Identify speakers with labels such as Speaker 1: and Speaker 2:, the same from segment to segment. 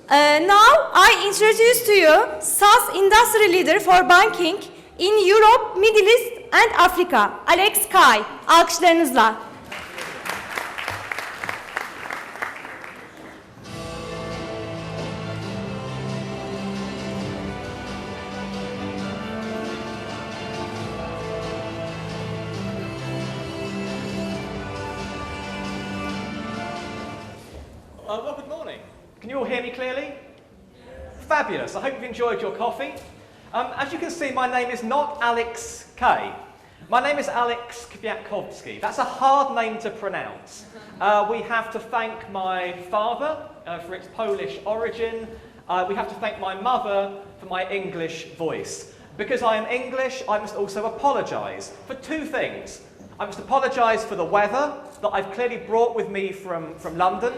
Speaker 1: Now I introduce to you SAS industry leader for banking in Europe, Middle East and Africa, Alex Kay. Alkışlarınızla.
Speaker 2: Well, good morning. Can you all hear me clearly? Fabulous. I hope you've enjoyed your coffee. As you can see, my name is not Alex Kay. My name is Alex Kwiatkowski. That's a hard name to pronounce. We have to thank my father for its Polish origin. We have to thank my mother for my English voice. Because I am English, I must also apologise for two things. I must apologise for the weather that I've clearly brought with me from London.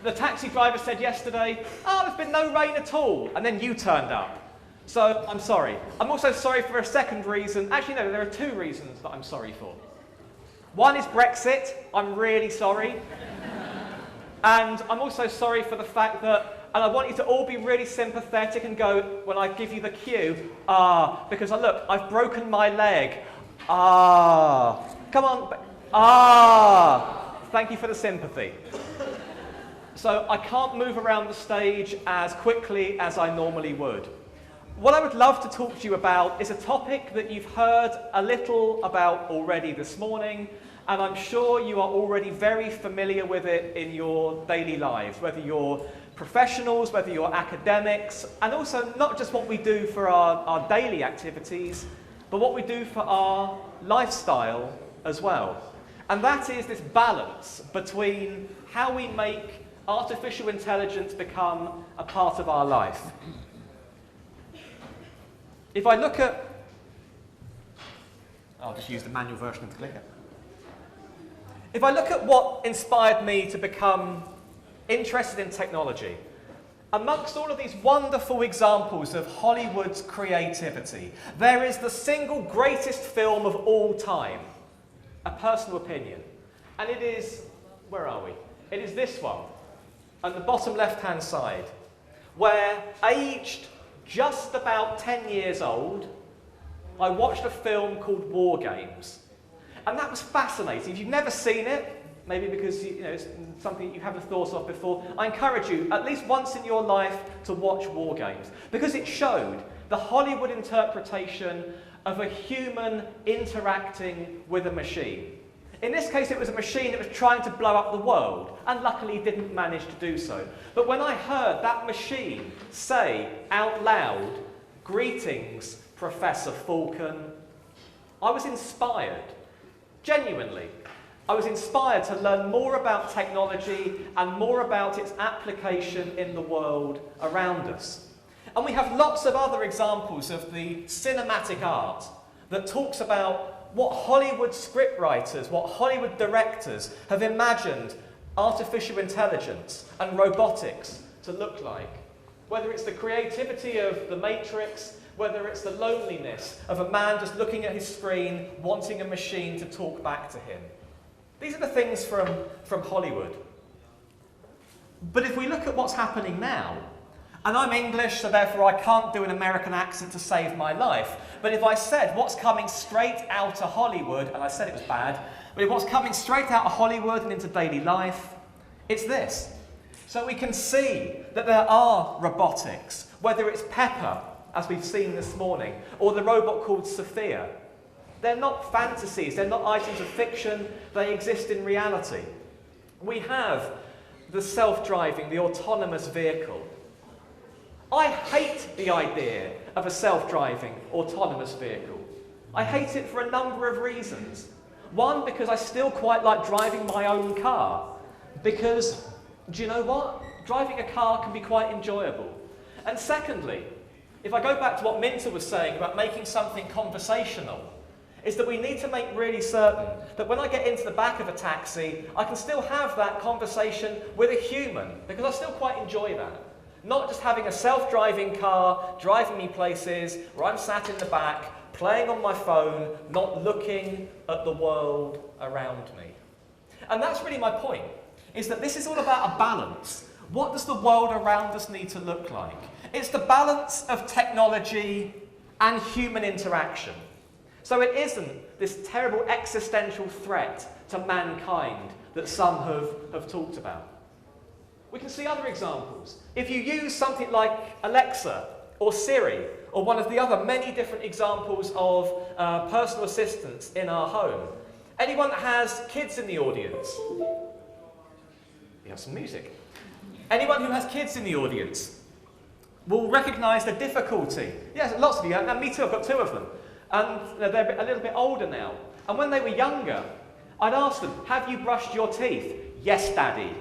Speaker 2: The taxi driver said yesterday, oh, there's been no rain at all, and then you turned up. So I'm sorry. I'm also sorry for a second reason. Actually, no, there are two reasons that I'm sorry for. One is Brexit. I'm really sorry. And I'm also sorry for the fact that, and I want you to all be really sympathetic and go, when I give you the cue, because look, I've broken my leg. Come on, thank you for the sympathy. So I can't move around the stage as quickly as I normally would. What I would love to talk to you about is a topic that you've heard a little about already this morning, and I'm sure you are already very familiar with it in your daily lives, whether you're professionals, whether you're academics, and also not just what we do for our daily activities, but what we do for our lifestyle as well. And that is this balance between how we make artificial intelligence become a part of our life. If I look at, I'll just use the manual version of the clicker. If I look at what inspired me to become interested in technology, amongst all of these wonderful examples of Hollywood's creativity, there is the single greatest film of all time, a personal opinion. And it is, where are we? It is this one, on the bottom left-hand side, where aged just about 10 years old, I watched a film called War Games. And that was fascinating. If you've never seen it, maybe because it's something you haven't thought of before, I encourage you, at least once in your life, to watch War Games. Because it showed the Hollywood interpretation of a human interacting with a machine. In this case, it was a machine that was trying to blow up the world, and luckily didn't manage to do so. But when I heard that machine say out loud, "Greetings, Professor Falcon," I was inspired. Genuinely. I was inspired to learn more about technology and more about its application in the world around us. And we have lots of other examples of the cinematic art that talks about what Hollywood scriptwriters, what Hollywood directors have imagined artificial intelligence and robotics to look like. Whether it's the creativity of The Matrix, whether it's the loneliness of a man just looking at his screen, wanting a machine to talk back to him. These are the things from Hollywood. But if we look at what's happening now, and I'm English, so therefore I can't do an American accent to save my life. But if I said what's coming straight out of Hollywood, and I said it was bad, but if what's coming straight out of Hollywood and into daily life, it's this. So we can see that there are robotics, whether it's Pepper, as we've seen this morning, or the robot called Sophia. They're not fantasies, they're not items of fiction, they exist in reality. We have the self-driving, the autonomous vehicle. I hate the idea of a self-driving, autonomous vehicle. I hate it for a number of reasons. One, because I still quite like driving my own car. Because, do you know what? Driving a car can be quite enjoyable. And secondly, if I go back to what Minter was saying about making something conversational, is that we need to make really certain that when I get into the back of a taxi, I can still have that conversation with a human, because I still quite enjoy that. Not just having a self-driving car driving me places where I'm sat in the back, playing on my phone, not looking at the world around me. And that's really my point, is that this is all about a balance. What does the world around us need to look like? It's the balance of technology and human interaction. So it isn't this terrible existential threat to mankind that some have talked about. We can see other examples. If you use something like Alexa or Siri or one of the other many different examples of personal assistants in our home, anyone that has kids in the audience, we have some music. Anyone who has kids in the audience will recognise the difficulty. Yes, lots of you, and me too, I've got 2 of them. And they're a little bit older now. And when they were younger, I'd ask them, have you brushed your teeth? Yes, Daddy.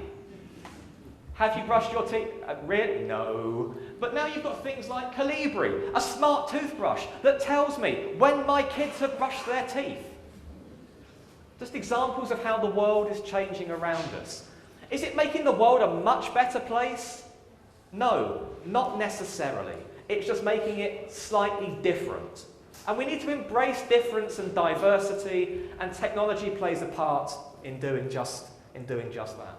Speaker 2: Have you brushed your teeth? Really? No. But now you've got things like Calibri, a smart toothbrush that tells me when my kids have brushed their teeth. Just examples of how the world is changing around us. Is it making the world a much better place? No, not necessarily. It's just making it slightly different. And we need to embrace difference and diversity, and technology plays a part in doing just that.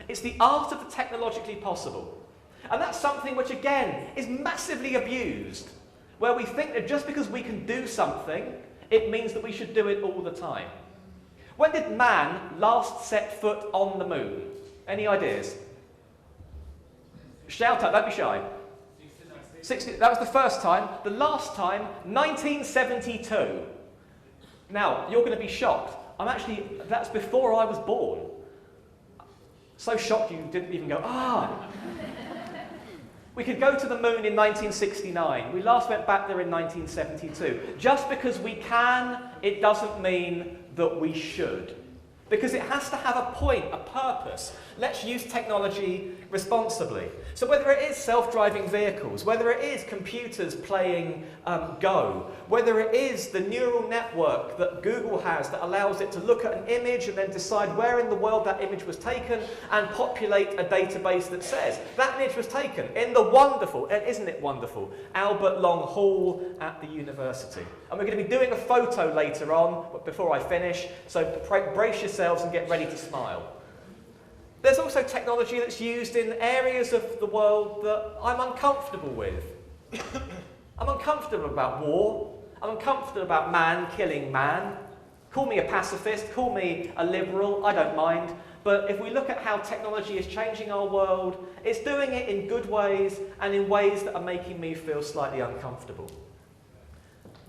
Speaker 2: It's the art of the technologically possible. And that's something which, again, is massively abused, where we think that just because we can do something, it means that we should do it all the time. When did man last set foot on the moon? Any ideas? Shout out, don't be shy. 60, that was the first time. The last time, 1972. Now, you're going to be shocked. That's before I was born. So shocked you didn't even go, ah! We could go to the moon in 1969. We last went back there in 1972. Just because we can, it doesn't mean that we should. Because it has to have a point, a purpose. Let's use technology responsibly. So whether it is self-driving vehicles, whether it is computers playing Go, whether it is the neural network that Google has that allows it to look at an image and then decide where in the world that image was taken and populate a database that says that image was taken in the wonderful, and isn't it wonderful, Albert Long Hall at the university. And we're going to be doing a photo later on, before I finish, so brace yourselves and get ready to smile. There's also technology that's used in areas of the world that I'm uncomfortable with. I'm uncomfortable about war. I'm uncomfortable about man killing man. Call me a pacifist, call me a liberal, I don't mind. But if we look at how technology is changing our world, it's doing it in good ways and in ways that are making me feel slightly uncomfortable.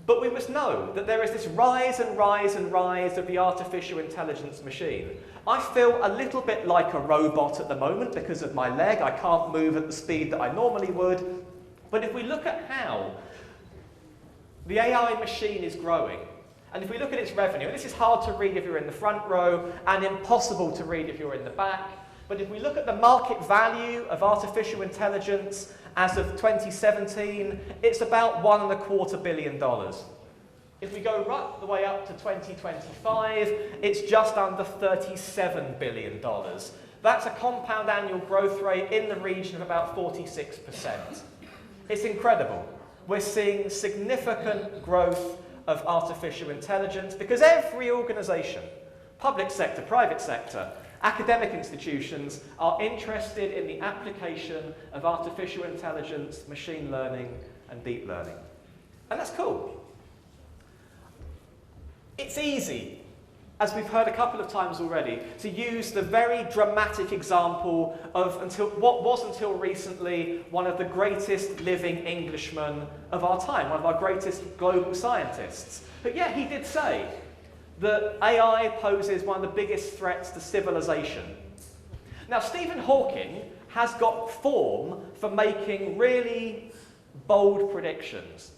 Speaker 2: But we must know that there is this rise and rise and rise of the artificial intelligence machine. I feel a little bit like a robot at the moment because of my leg. I can't move at the speed that I normally would. But if we look at how the AI machine is growing, and if we look at its revenue, and this is hard to read if you're in the front row and impossible to read if you're in the back, but if we look at the market value of artificial intelligence as of 2017, it's about $1.25 billion. If we go right the way up to 2025, it's just under $37 billion. That's a compound annual growth rate in the region of about 46%. It's incredible. We're seeing significant growth of artificial intelligence because every organisation, public sector, private sector, academic institutions are interested in the application of artificial intelligence, machine learning, and deep learning. And that's cool. It's easy, as we've heard a couple of times already, to use the very dramatic example of what was until recently one of the greatest living Englishmen of our time, one of our greatest global scientists. But yeah, he did say that AI poses one of the biggest threats to civilization. Now, Stephen Hawking has got form for making really bold predictions.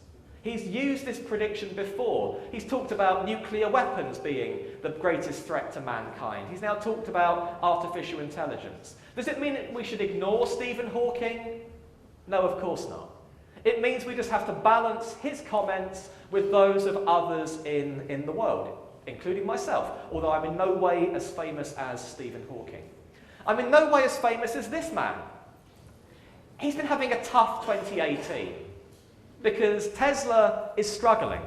Speaker 2: He's used this prediction before. He's talked about nuclear weapons being the greatest threat to mankind. He's now talked about artificial intelligence. Does it mean that we should ignore Stephen Hawking? No, of course not. It means we just have to balance his comments with those of others in the world, including myself, although I'm in no way as famous as Stephen Hawking. I'm in no way as famous as this man. He's been having a tough 2018 because Tesla is struggling.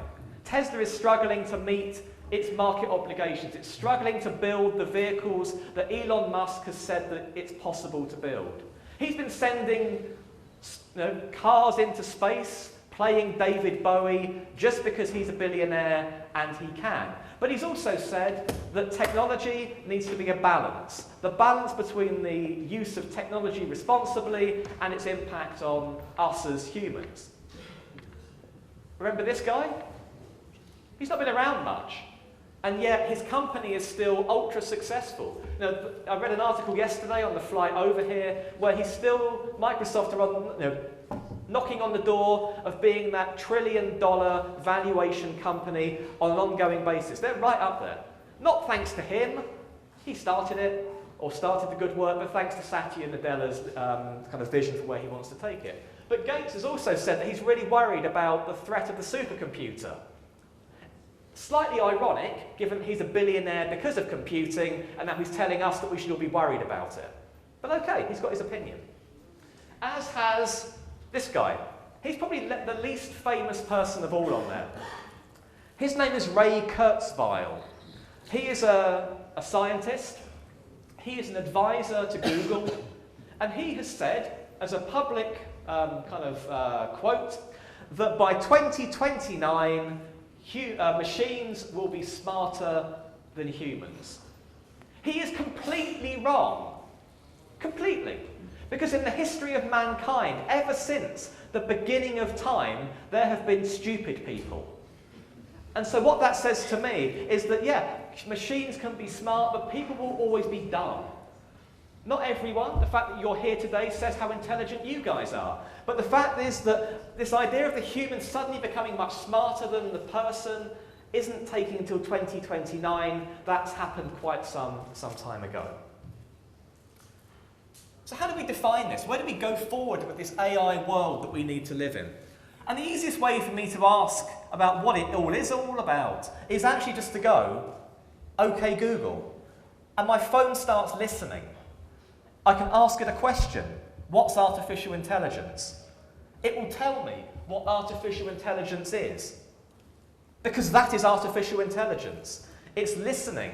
Speaker 2: Tesla is struggling to meet its market obligations. It's struggling to build the vehicles that Elon Musk has said that it's possible to build. He's been sending cars into space, playing David Bowie just because he's a billionaire and he can. But he's also said that technology needs to be a balance. The balance between the use of technology responsibly and its impact on us as humans. Remember this guy? He's not been around much. And yet his company is still ultra successful. I read an article yesterday on the flight over here where Microsoft are on, knocking on the door of being that $1 trillion valuation company on an ongoing basis. They're right up there. Not thanks to him, he started it, or started the good work, but thanks to Satya Nadella's kind of vision for where he wants to take it. But Gates has also said that he's really worried about the threat of the supercomputer. Slightly ironic, given he's a billionaire because of computing, and now he's telling us that we should all be worried about it. But okay, he's got his opinion. As has this guy. He's probably the least famous person of all on there. His name is Ray Kurzweil. He is a scientist. He is an advisor to Google. And he has said, as a public quote, that by 2029, machines will be smarter than humans. He is completely wrong. Completely. Because in the history of mankind, ever since the beginning of time, there have been stupid people. And so what that says to me is that, machines can be smart, but people will always be dumb. Not everyone. The fact that you're here today says how intelligent you guys are. But the fact is that this idea of the human suddenly becoming much smarter than the person isn't taking until 2029. That's happened quite some time ago. So how do we define this? Where do we go forward with this AI world that we need to live in? And the easiest way for me to ask about what it all is all about is actually just to go, OK Google, and my phone starts listening. I can ask it a question. What's artificial intelligence? It will tell me what artificial intelligence is. Because that is artificial intelligence. It's listening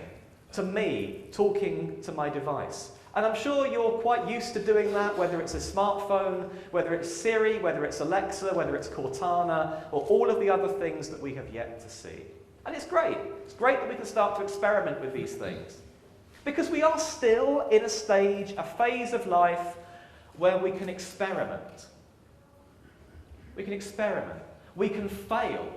Speaker 2: to me talking to my device. And I'm sure you're quite used to doing that, whether it's a smartphone, whether it's Siri, whether it's Alexa, whether it's Cortana, or all of the other things that we have yet to see. And it's great. It's great that we can start to experiment with these things. Because we are still in a phase of life where we can experiment. We can experiment. We can fail.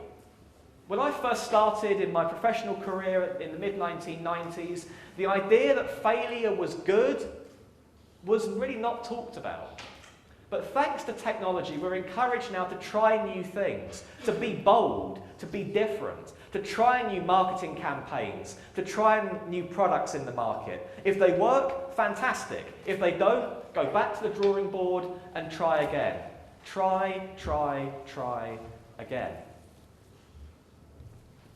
Speaker 2: When I first started in my professional career in the mid-1990s, the idea that failure was good was really not talked about. But thanks to technology, we're encouraged now to try new things, to be bold, to be different, to try new marketing campaigns, to try new products in the market. If they work, fantastic. If they don't, go back to the drawing board and try again. Try again.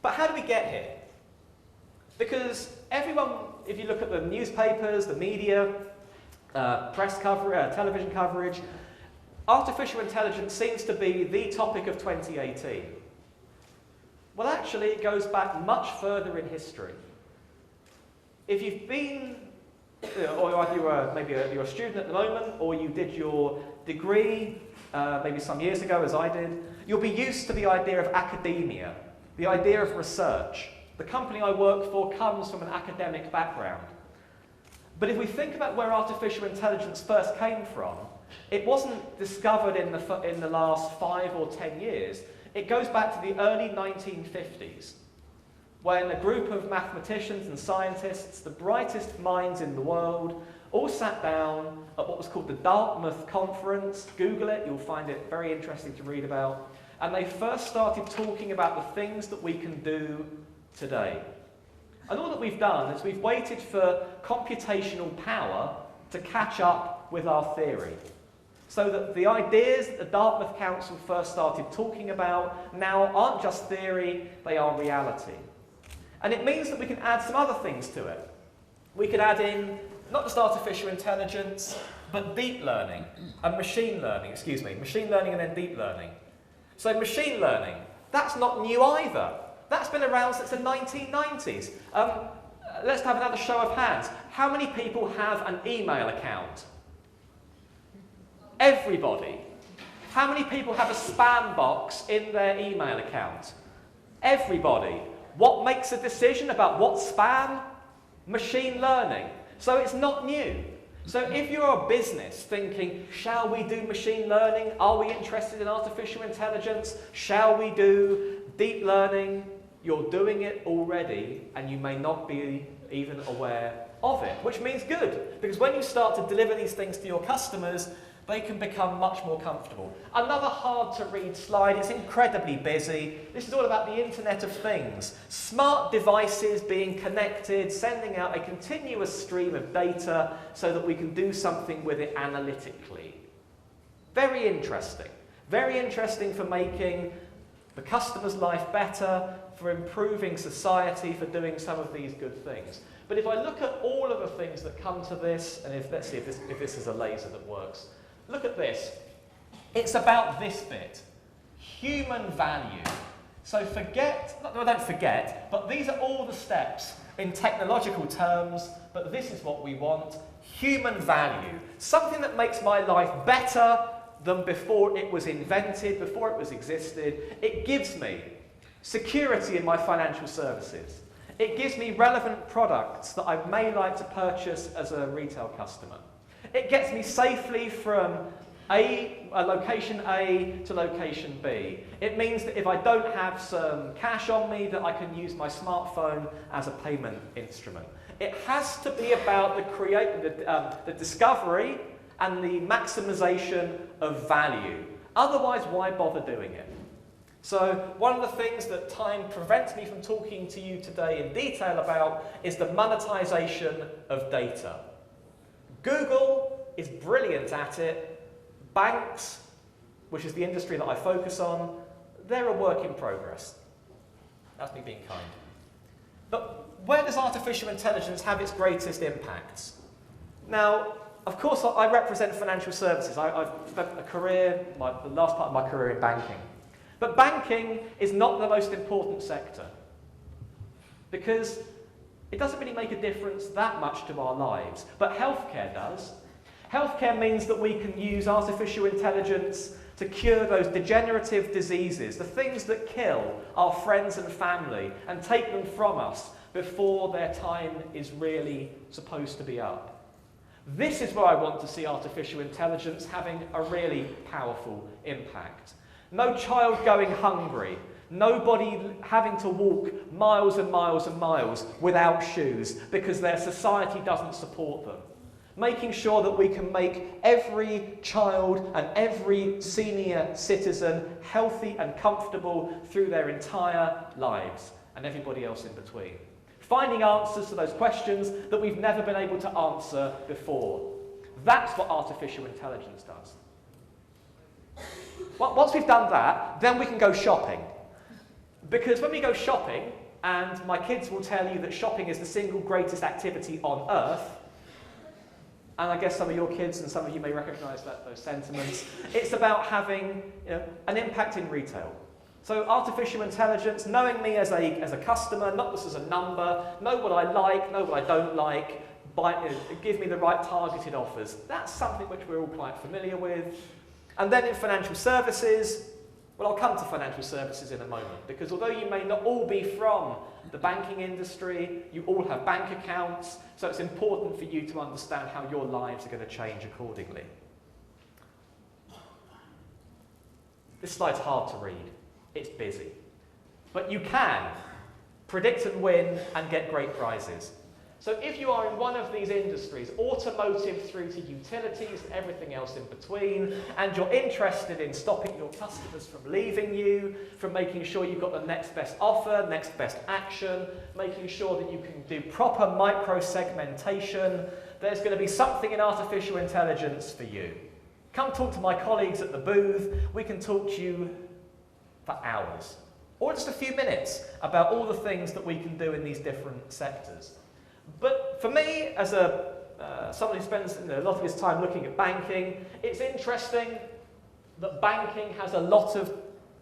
Speaker 2: But how do we get here? Because everyone, if you look at the newspapers, the media, press coverage, television coverage, artificial intelligence seems to be the topic of 2018. Well, actually, it goes back much further in history. If you've been, or either you're a student at the moment, or you did your degree maybe some years ago, as I did, you'll be used to the idea of academia, the idea of research. The company I work for comes from an academic background. But if we think about where artificial intelligence first came from, it wasn't discovered in the last 5 or 10 years. It goes back to the early 1950s, when a group of mathematicians and scientists, the brightest minds in the world, all sat down at what was called the Dartmouth Conference. Google it, you'll find it very interesting to read about. And they first started talking about the things that we can do today. And all that we've done is we've waited for computational power to catch up with our theory. So that the ideas that the Dartmouth Council first started talking about now aren't just theory, they are reality. And it means that we can add some other things to it. We could add in not just artificial intelligence, but deep learning and machine learning, machine learning and then deep learning. So machine learning, that's not new either. That's been around since the 1990s. Let's have another show of hands. How many people have an email account? Everybody. How many people have a spam box in their email account? Everybody. What makes a decision about what's spam? Machine learning. So it's not new. So if you're a business thinking, shall we do machine learning? Are we interested in artificial intelligence? Shall we do deep learning? You're doing it already, and you may not be even aware of it, which means good, because when you start to deliver these things to your customers, they can become much more comfortable. Another hard-to-read slide. It's incredibly busy. This is all about the Internet of Things. Smart devices being connected, sending out a continuous stream of data so that we can do something with it analytically. Very interesting. Very interesting for making the customer's life better, for improving society, for doing some of these good things. But if I look at all of the things that come to this, and let's see if this is a laser that works. Look at this. It's about this bit. Human value. So don't forget, but these are all the steps in technological terms, but this is what we want. Human value. Something that makes my life better than before it was invented, before it was existed. It gives me security in my financial services. It gives me relevant products that I may like to purchase as a retail customer. It gets me safely from location A to location B. It means that if I don't have some cash on me, that I can use my smartphone as a payment instrument. It has to be about the discovery and the maximization of value. Otherwise, why bother doing it? So one of the things that time prevents me from talking to you today in detail about is the monetization of data. Google is brilliant at it. Banks, which is the industry that I focus on, they're a work in progress. That's me being kind. But where does artificial intelligence have its greatest impacts? Now, of course, I represent financial services. I've spent a career, the last part of my career in banking. But banking is not the most important sector because it doesn't really make a difference that much to our lives, but healthcare does. Healthcare means that we can use artificial intelligence to cure those degenerative diseases, the things that kill our friends and family and take them from us before their time is really supposed to be up. This is where I want to see artificial intelligence having a really powerful impact. No child going hungry. Nobody having to walk miles and miles and miles without shoes because their society doesn't support them. Making sure that we can make every child and every senior citizen healthy and comfortable through their entire lives, and everybody else in between. Finding answers to those questions that we've never been able to answer before. That's what artificial intelligence does. Once we've done that, then we can go shopping. Because when we go shopping, and my kids will tell you that shopping is the single greatest activity on earth, and I guess some of your kids and some of you may recognise those sentiments, it's about having an impact in retail. So artificial intelligence, knowing me as a customer, not just as a number, know what I like, know what I don't like, give me the right targeted offers. That's something which we're all quite familiar with. And then in financial services, well, I'll come to financial services in a moment, because although you may not all be from the banking industry, you all have bank accounts, so it's important for you to understand how your lives are going to change accordingly. This slide's hard to read. It's busy. But you can predict and win and get great prizes. So if you are in one of these industries, automotive through to utilities and everything else in between, and you're interested in stopping your customers from leaving you, from making sure you've got the next best offer, next best action, making sure that you can do proper micro-segmentation, there's going to be something in artificial intelligence for you. Come talk to my colleagues at the booth. We can talk to you for hours, or just a few minutes, about all the things that we can do in these different sectors. But for me, as someone who spends a lot of his time looking at banking, it's interesting that banking has a lot of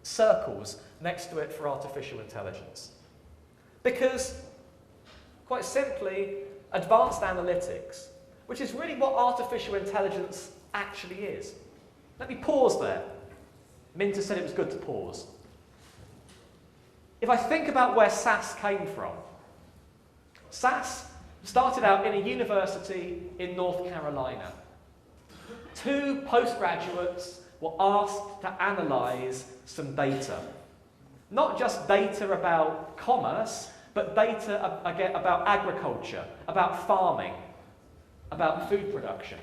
Speaker 2: circles next to it for artificial intelligence. Because, quite simply, advanced analytics, which is really what artificial intelligence actually is. Let me pause there. Minter said it was good to pause. If I think about where SAS came from, SAS started out in a university in North Carolina. 2 postgraduates were asked to analyse some data. Not just data about commerce, but data about agriculture, about farming, about food production.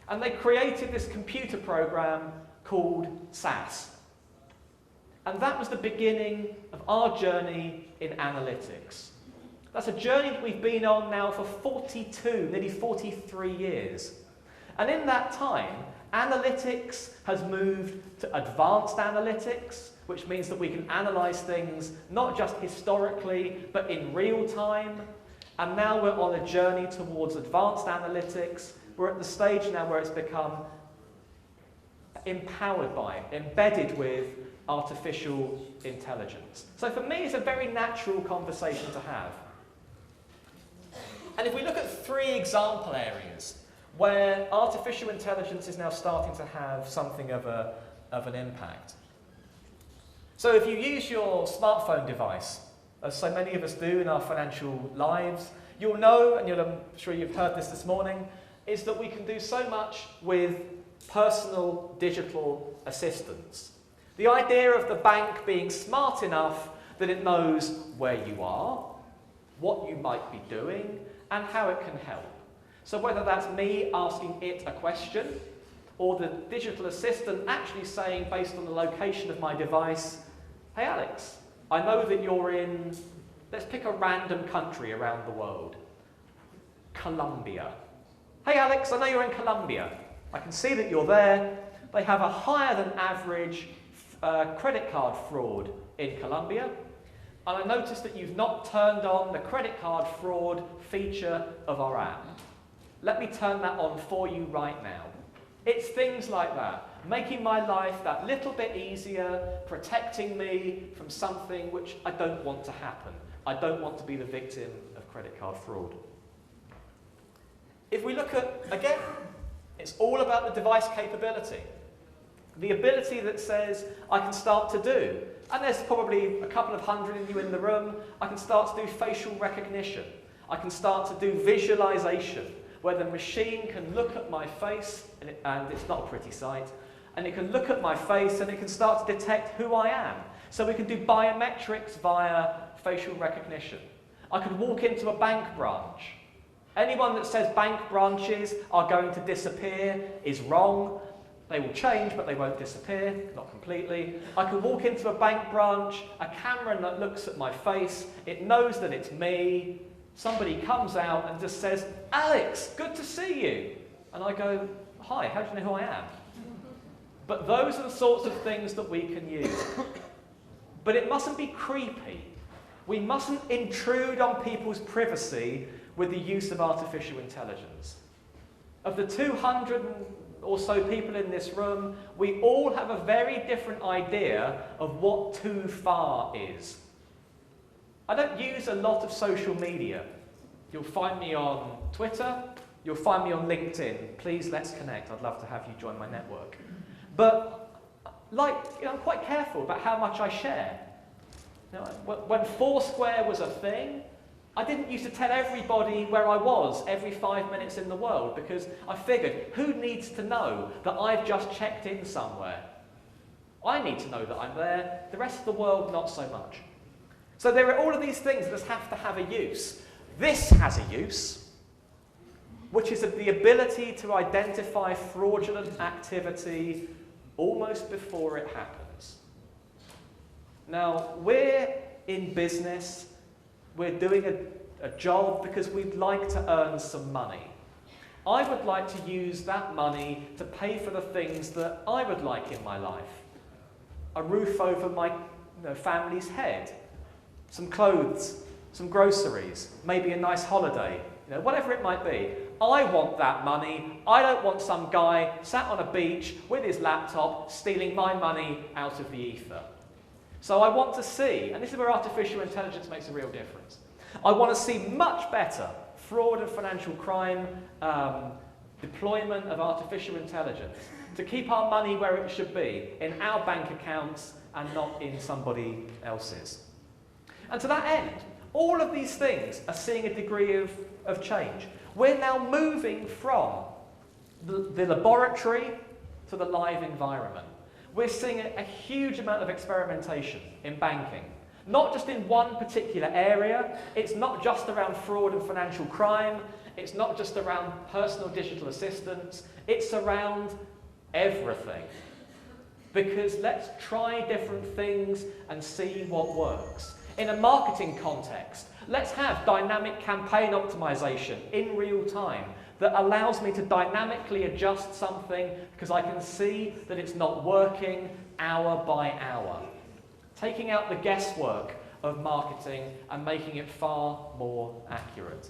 Speaker 2: And they created this computer program called SAS. And that was the beginning of our journey in analytics. That's a journey that we've been on now for 42, nearly 43 years. And in that time, analytics has moved to advanced analytics, which means that we can analyse things not just historically, but in real time. And now we're on a journey towards advanced analytics. We're at the stage now where it's become empowered by, embedded with artificial intelligence. So for me, it's a very natural conversation to have. And if we look at 3 example areas where artificial intelligence is now starting to have something of an impact. So if you use your smartphone device, as so many of us do in our financial lives, you'll know, and I'm sure you've heard this morning, is that we can do so much with personal digital assistants. The idea of the bank being smart enough that it knows where you are, what you might be doing, and how it can help. So whether that's me asking it a question, or the digital assistant actually saying, based on the location of my device, hey Alex, I know that you're in, let's pick a random country around the world. Colombia. Hey Alex, I know you're in Colombia. I can see that you're there. They have a higher than average credit card fraud in Colombia. And I noticed that you've not turned on the credit card fraud feature of our app. Let me turn that on for you right now. It's things like that, making my life that little bit easier, protecting me from something which I don't want to happen. I don't want to be the victim of credit card fraud. If we look at, again, it's all about the device capability. The ability that says, I can start to do, and there's probably a couple of hundred of you in the room, I can start to do facial recognition. I can start to do visualization, where the machine can look at my face, and it's not a pretty sight, and it can look at my face and it can start to detect who I am. So we can do biometrics via facial recognition. I could walk into a bank branch. Anyone that says bank branches are going to disappear is wrong. They will change, but they won't disappear, not completely. I can walk into a bank branch, a camera that looks at my face, it knows that it's me. Somebody comes out and just says, Alex, good to see you. And I go, hi, how do you know who I am? But those are the sorts of things that we can use. But it mustn't be creepy. We mustn't intrude on people's privacy with the use of artificial intelligence. Of the 200 or so people in this room, we all have a very different idea of what too far is. I don't use a lot of social media. You'll find me on Twitter, you'll find me on LinkedIn. Please, let's connect. I'd love to have you join my network. But I'm quite careful about how much I share. When Foursquare was a thing, I didn't used to tell everybody where I was every 5 minutes in the world, because I figured, who needs to know that I've just checked in somewhere? I need to know that I'm there, the rest of the world not so much. So there are all of these things that have to have a use. This has a use, which is the ability to identify fraudulent activity almost before it happens. Now, we're in business, we're doing a job because we'd like to earn some money. I would like to use that money to pay for the things that I would like in my life. A roof over my family's head, some clothes, some groceries, maybe a nice holiday, whatever it might be. I want that money. I don't want some guy sat on a beach with his laptop stealing my money out of the ether. So I want to see, and this is where artificial intelligence makes a real difference, I want to see much better fraud and financial crime deployment of artificial intelligence to keep our money where it should be, in our bank accounts and not in somebody else's. And to that end, all of these things are seeing a degree of change. We're now moving from the laboratory to the live environment. We're seeing a huge amount of experimentation in banking. Not just in one particular area. It's not just around fraud and financial crime. It's not just around personal digital assistants. It's around everything. Because let's try different things and see what works. In a marketing context, let's have dynamic campaign optimization in real time that allows me to dynamically adjust something because I can see that it's not working hour by hour. Taking out the guesswork of marketing and making it far more accurate.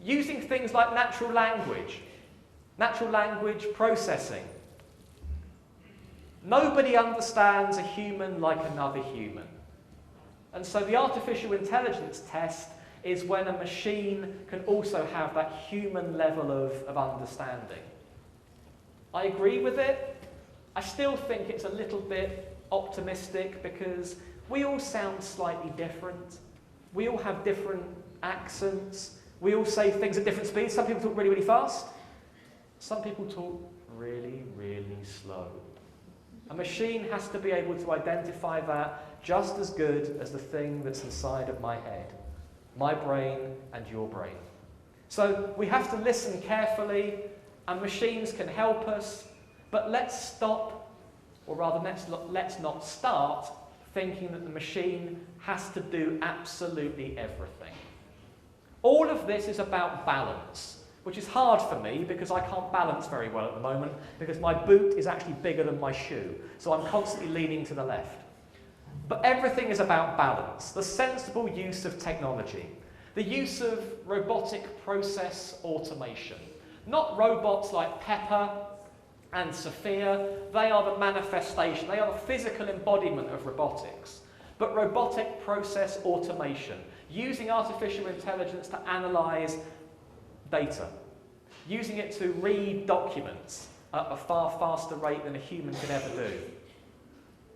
Speaker 2: Using things like natural language processing. Nobody understands a human like another human. And so the artificial intelligence test is when a machine can also have that human level of understanding. I agree with it. I still think it's a little bit optimistic because we all sound slightly different. We all have different accents. We all say things at different speeds. Some people talk really, really fast. Some people talk really, really slow. A machine has to be able to identify that just as good as the thing that's inside of my head, my brain and your brain. So we have to listen carefully, and machines can help us, but let's stop, or rather let's not start thinking that the machine has to do absolutely everything. All of this is about balance, which is hard for me because I can't balance very well at the moment because my boot is actually bigger than my shoe, so I'm constantly leaning to the left. But everything is about balance, the sensible use of technology, the use of robotic process automation. Not robots like Pepper and Sophia, they are the manifestation, they are the physical embodiment of robotics. But robotic process automation, using artificial intelligence to analyse data, using it to read documents at a far faster rate than a human could ever do.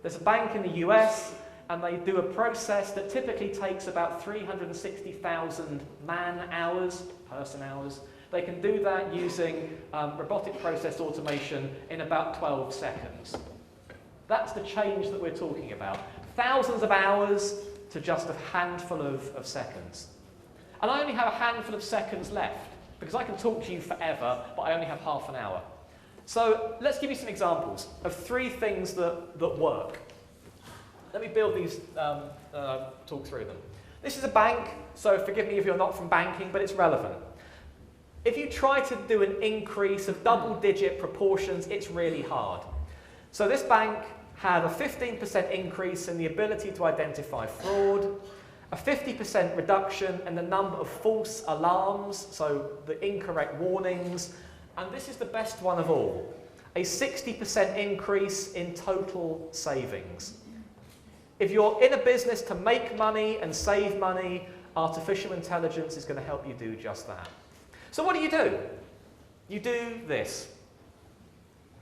Speaker 2: There's a bank in the US, and they do a process that typically takes about 360,000 man-hours, person-hours. They can do that using robotic process automation in about 12 seconds. That's the change that we're talking about. Thousands of hours to just a handful of seconds. And I only have a handful of seconds left, because I can talk to you forever, but I only have half an hour. So let's give you some examples of 3 things that work. Let me build these, talk through them. This is a bank, so forgive me if you're not from banking, but it's relevant. If you try to do an increase of double-digit proportions, it's really hard. So this bank had a 15% increase in the ability to identify fraud, a 50% reduction in the number of false alarms, so the incorrect warnings, and this is the best one of all, a 60% increase in total savings. If you're in a business to make money and save money, artificial intelligence is going to help you do just that. So what do? You do this.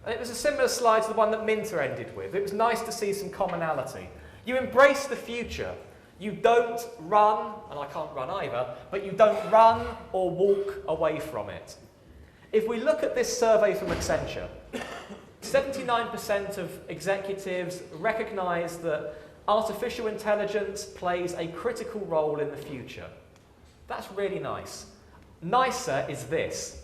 Speaker 2: And it was a similar slide to the one that Minter ended with. It was nice to see some commonality. You embrace the future. You don't run, and I can't run either, but you don't run or walk away from it. If we look at this survey from Accenture, 79% of executives recognise that artificial intelligence plays a critical role in the future. That's really nice. Nicer is this,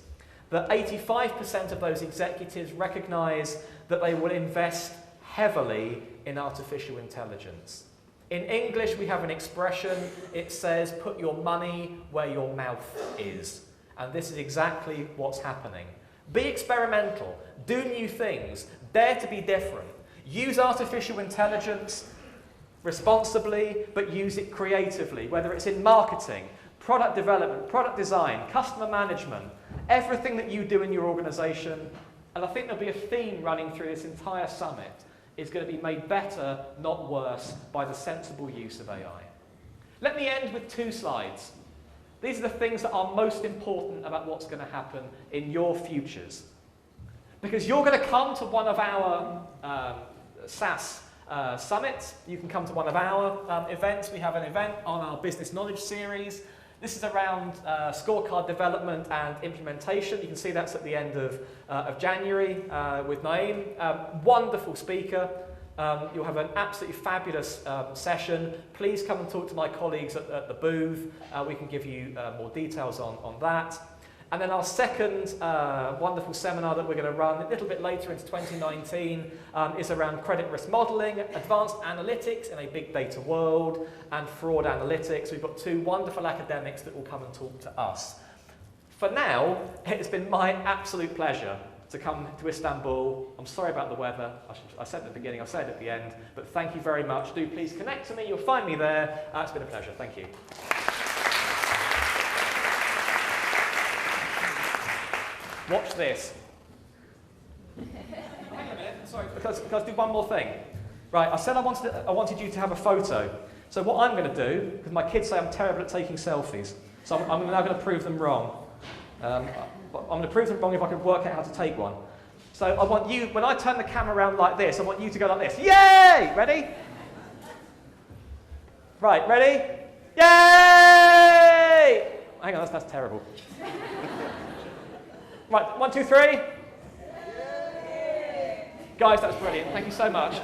Speaker 2: that 85% of those executives recognise that they will invest heavily in artificial intelligence. In English, we have an expression, it says, put your money where your mouth is. And this is exactly what's happening. Be experimental, do new things, dare to be different. Use artificial intelligence responsibly, but use it creatively, whether it's in marketing, product development, product design, customer management, everything that you do in your organisation. And I think there'll be a theme running through this entire summit, is going to be made better, not worse, by the sensible use of AI. Let me end with 2 slides. These are the things that are most important about what's going to happen in your futures. Because you're going to come to one of our SAS summits. You can come to one of our events. We have an event on our Business Knowledge series. This is around scorecard development and implementation. You can see that's at the end of January with Naeem. Wonderful speaker. You'll have an absolutely fabulous session. Please come and talk to my colleagues at the booth. We can give you more details on that. And then our second wonderful seminar that we're going to run a little bit later into 2019 is around credit risk modelling, advanced analytics in a big data world, and fraud analytics. We've got 2 wonderful academics that will come and talk to us. For now, it's been my absolute pleasure to come to Istanbul. I'm sorry about the weather. I said at the beginning, I'll say it at the end, but thank you very much. Do please connect to me. You'll find me there. It's been a pleasure. Thank you. Watch this. Hang on a minute, sorry, because do one more thing. Right, I said I wanted you to have a photo. So what I'm going to do, because my kids say I'm terrible at taking selfies, so I'm now going to prove them wrong. I'm going to prove them wrong if I can work out how to take one. So I want you, when I turn the camera around like this, I want you to go like this. Yay! Ready? Right, ready? Yay! Hang on, that's terrible. Right, 1, 2, 3. Guys, that's brilliant. Thank you so much.